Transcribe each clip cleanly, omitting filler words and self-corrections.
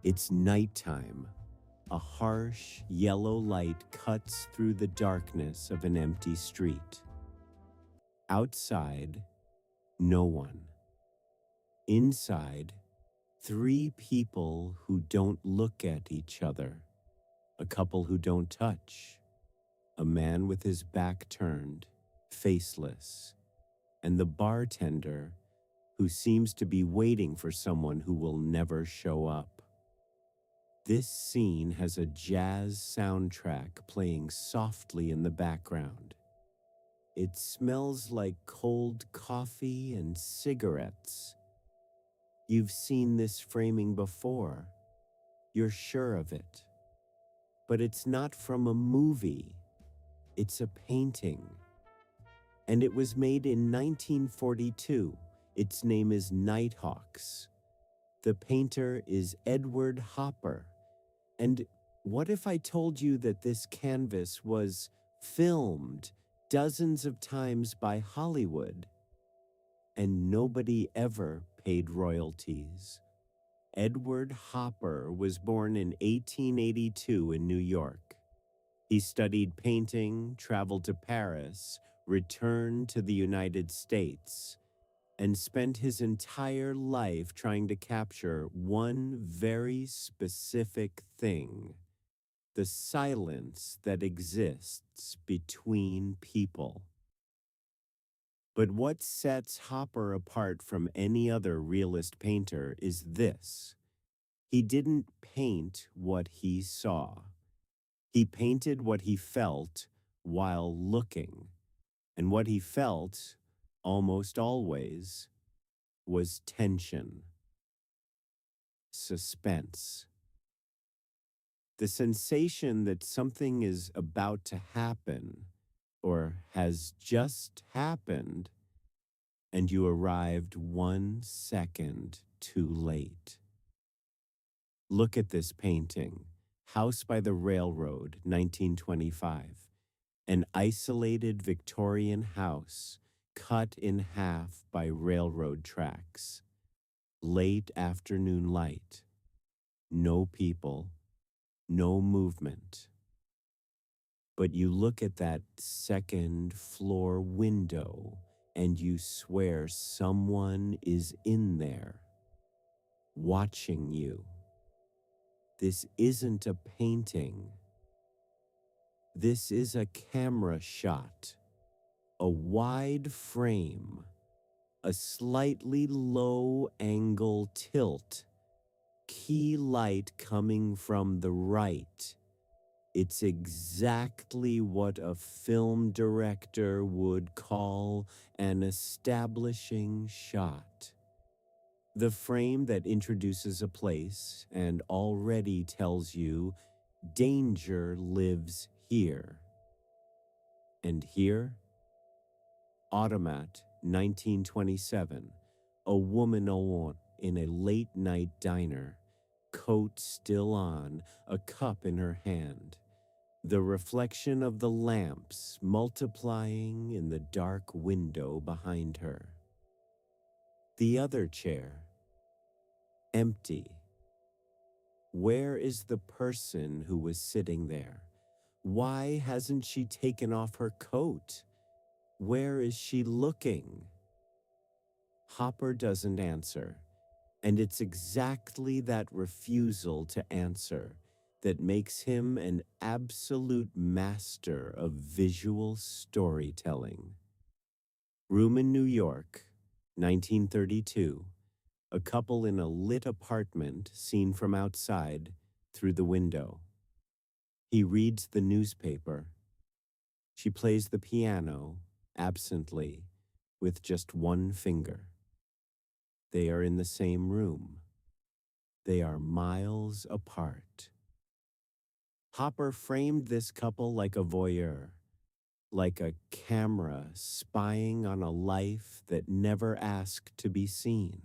It's nighttime. A harsh, yellow light cuts through the darkness of an empty street. Outside, no one. Inside, three people who don't look at each other. A couple who don't touch. A man with his back turned, faceless. And the bartender who seems to be waiting for someone who will never show up. This scene has a jazz soundtrack playing softly in the background. It smells like cold coffee and cigarettes. You've seen this framing before. You're sure of it. But it's not from a movie. It's a painting. And it was made in 1942. Its name is Nighthawks. The painter is Edward Hopper. And what if I told you that this canvas was filmed dozens of times by Hollywood and nobody ever paid royalties? Edward Hopper was born in 1882 in New York. He studied painting, traveled to Paris, returned to the United States, and spent his entire life trying to capture one very specific thing: the silence that exists between people. But what sets Hopper apart from any other realist painter is this: he didn't paint what he saw. He painted what he felt while looking, and what he felt, almost always, was tension, suspense. The sensation that something is about to happen or has just happened, and you arrived 1 second too late. Look at this painting, House by the Railroad, 1925. An isolated Victorian house cut in half by railroad tracks. Late afternoon light. No people, no movement. But you look at that second floor window and you swear someone is in there, watching you. This isn't a painting. This is a camera shot, a wide frame, a slightly low angle tilt, key light coming from the right. It's exactly what a film director would call an establishing shot. The frame that introduces a place and already tells you danger lives here. And here, Automat, 1927, a woman alone in a late-night diner, coat still on, a cup in her hand, the reflection of the lamps multiplying in the dark window behind her. The other chair, empty. Where is the person who was sitting there? Why hasn't she taken off her coat? Where is she looking? Hopper doesn't answer, and it's exactly that refusal to answer that makes him an absolute master of visual storytelling. Room in New York, 1932. A couple in a lit apartment seen from outside through the window. He reads the newspaper. She plays the piano, absently, with just one finger. They are in the same room. They are miles apart. Hopper framed this couple like a voyeur, like a camera spying on a life that never asked to be seen.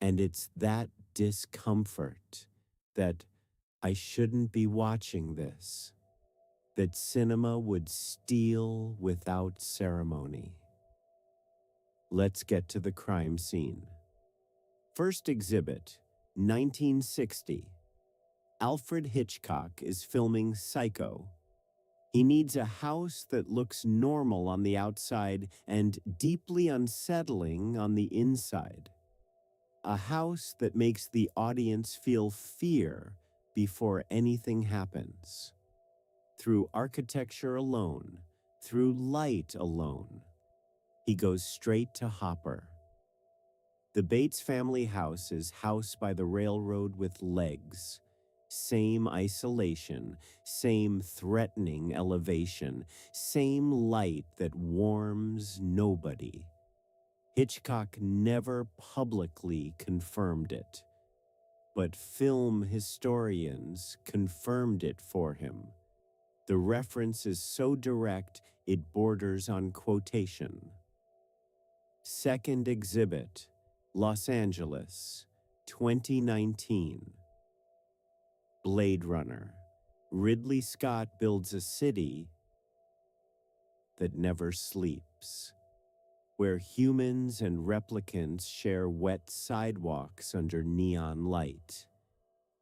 And it's that discomfort, that I shouldn't be watching this, that cinema would steal without ceremony. Let's get to the crime scene. First exhibit, 1960. Alfred Hitchcock is filming Psycho. He needs a house that looks normal on the outside and deeply unsettling on the inside. A house that makes the audience feel fear before anything happens. Through architecture alone, through light alone, he goes straight to Hopper. The Bates family house is house by the railroad with legs. Same isolation, same threatening elevation, same light that warms nobody. Hitchcock never publicly confirmed it, but film historians confirmed it for him. The reference is so direct it borders on quotation. Second exhibit, Los Angeles, 2019. Blade Runner. Ridley Scott builds a city that never sleeps, where humans and replicants share wet sidewalks under neon light.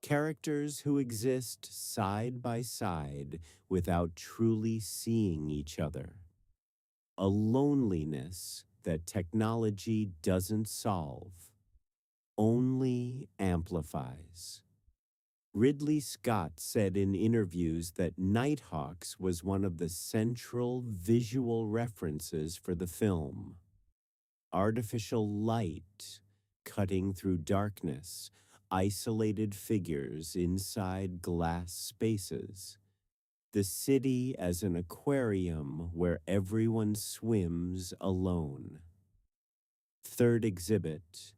Characters who exist side by side without truly seeing each other. A loneliness that technology doesn't solve, only amplifies. Ridley Scott said in interviews that Nighthawks was one of the central visual references for the film. Artificial light cutting through darkness, isolated figures inside glass spaces. The city as an aquarium where everyone swims alone. Third exhibit,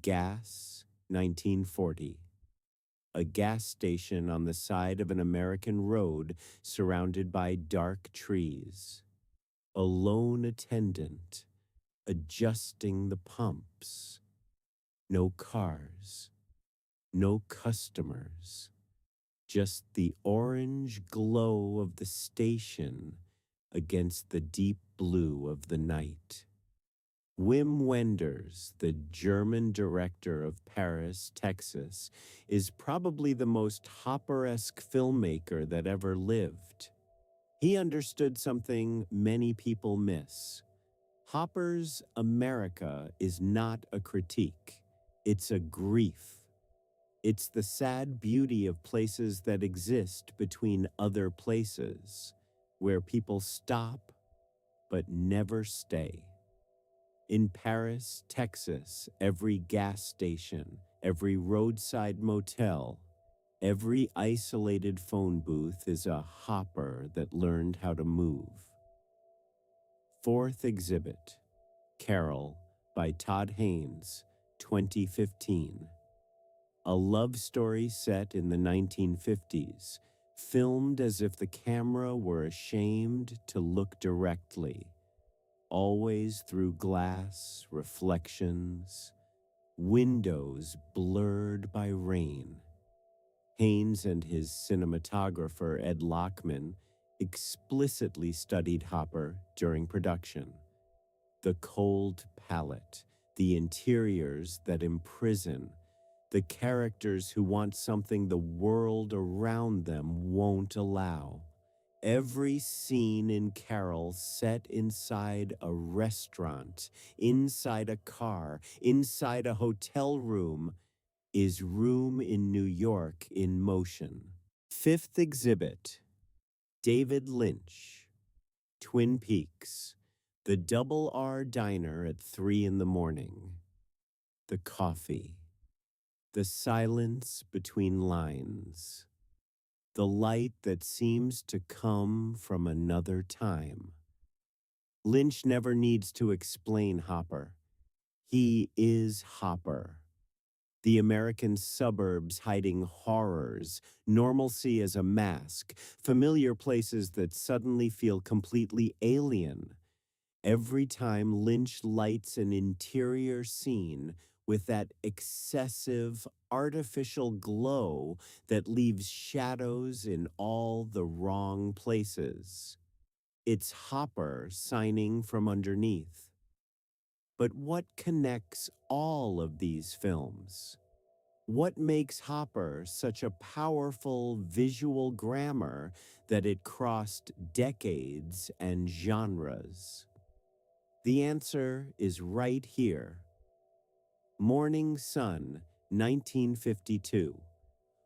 Gas, 1940. A gas station on the side of an American road surrounded by dark trees. A lone attendant adjusting the pumps. No cars, no customers, just the orange glow of the station against the deep blue of the night. Wim Wenders, the German director of Paris, Texas, is probably the most Hopper-esque filmmaker that ever lived. He understood something many people miss. Hopper's America is not a critique. It's a grief. It's the sad beauty of places that exist between other places, where people stop but never stay. In Paris, Texas, every gas station, every roadside motel, every isolated phone booth is a hopper that learned how to move. Fourth exhibit, Carol by Todd Haynes, 2015. A love story set in the 1950s, filmed as if the camera were ashamed to look directly. Always through glass, reflections, windows blurred by rain. Haynes and his cinematographer Ed Lockman explicitly studied Hopper during production. The cold palette, the interiors that imprison, the characters who want something the world around them won't allow. Every scene in Carol set inside a restaurant, inside a car, inside a hotel room, is room in New York in motion. Fifth exhibit, David Lynch, Twin Peaks, the Double R Diner at 3 in the morning. The coffee, the silence between lines. The light that seems to come from another time. Lynch never needs to explain Hopper. He is Hopper. The American suburbs hiding horrors, normalcy as a mask, familiar places that suddenly feel completely alien. Every time Lynch lights an interior scene with that excessive, artificial glow that leaves shadows in all the wrong places. It's Hopper signing from underneath. But what connects all of these films? What makes Hopper such a powerful visual grammar that it crossed decades and genres? The answer is right here. Morning Sun, 1952.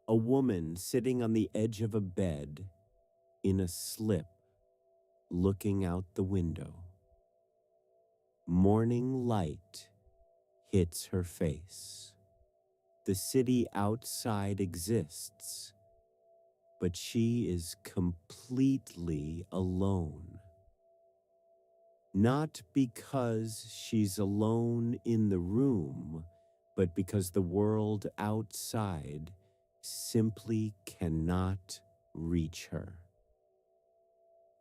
A woman sitting on the edge of a bed, in a slip, looking out the window. Morning light hits her face. The city outside exists, but she is completely alone. Not because she's alone in the room, but because the world outside simply cannot reach her.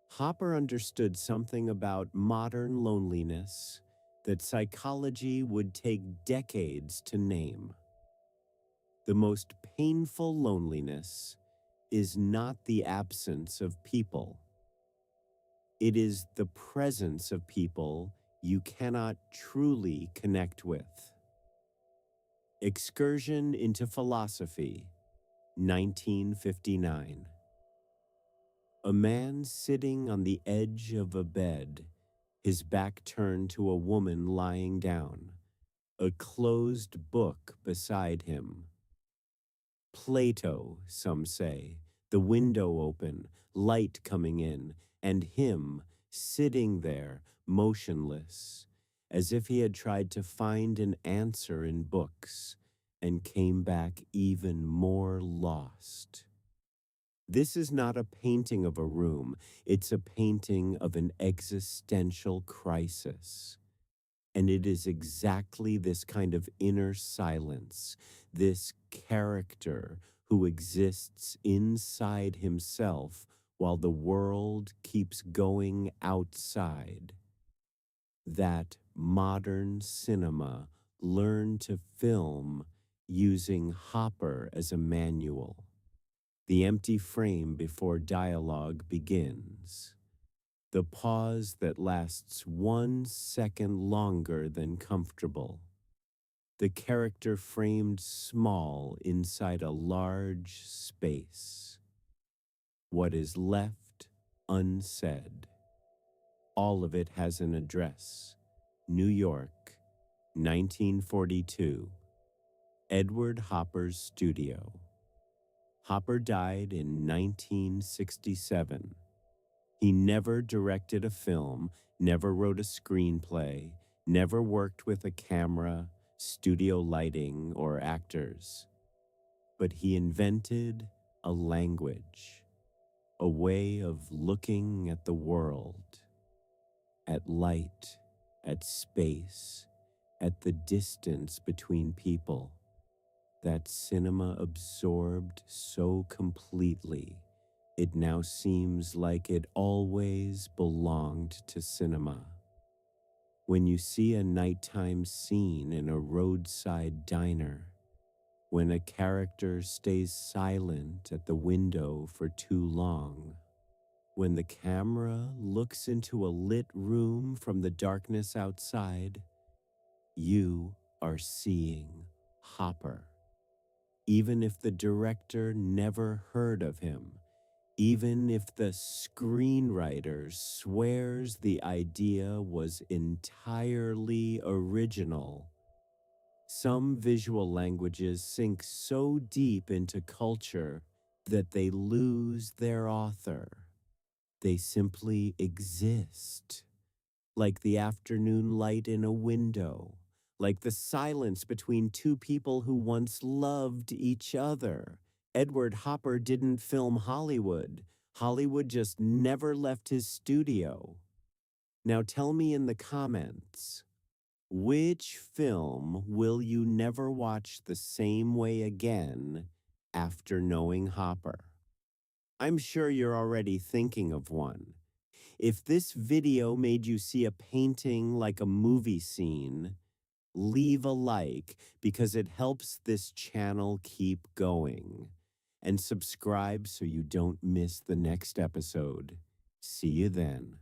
Hopper understood something about modern loneliness that psychology would take decades to name. The most painful loneliness is not the absence of people. It is the presence of people you cannot truly connect with. Excursion into Philosophy, 1959. A man sitting on the edge of a bed, his back turned to a woman lying down, a closed book beside him. Plato, some say, the window open, light coming in, and him sitting there, motionless, as if he had tried to find an answer in books and came back even more lost. This is not a painting of a room, it's a painting of an existential crisis. And it is exactly this kind of inner silence, this character who exists inside himself while the world keeps going outside, that modern cinema learned to film using Hopper as a manual. The empty frame before dialogue begins. The pause that lasts 1 second longer than comfortable. The character framed small inside a large space. What is left unsaid. All of it has an address. New York, 1942. Edward Hopper's studio. Hopper died in 1967. He never directed a film, never wrote a screenplay, never worked with a camera, studio lighting, or actors. But he invented a language, a way of looking at the world, at light, at space, at the distance between people, that cinema absorbed so completely. It now seems like it always belonged to cinema. When you see a nighttime scene in a roadside diner, when a character stays silent at the window for too long, when the camera looks into a lit room from the darkness outside, you are seeing Hopper. Even if the director never heard of him, even if the screenwriter swears the idea was entirely original, some visual languages sink so deep into culture that they lose their author. They simply exist, like the afternoon light in a window, like the silence between two people who once loved each other. Edward Hopper didn't film Hollywood. Hollywood just never left his studio. Now tell me in the comments, which film will you never watch the same way again after knowing Hopper? I'm sure you're already thinking of one. If this video made you see a painting like a movie scene, leave a like because it helps this channel keep going. And subscribe so you don't miss the next episode. See you then.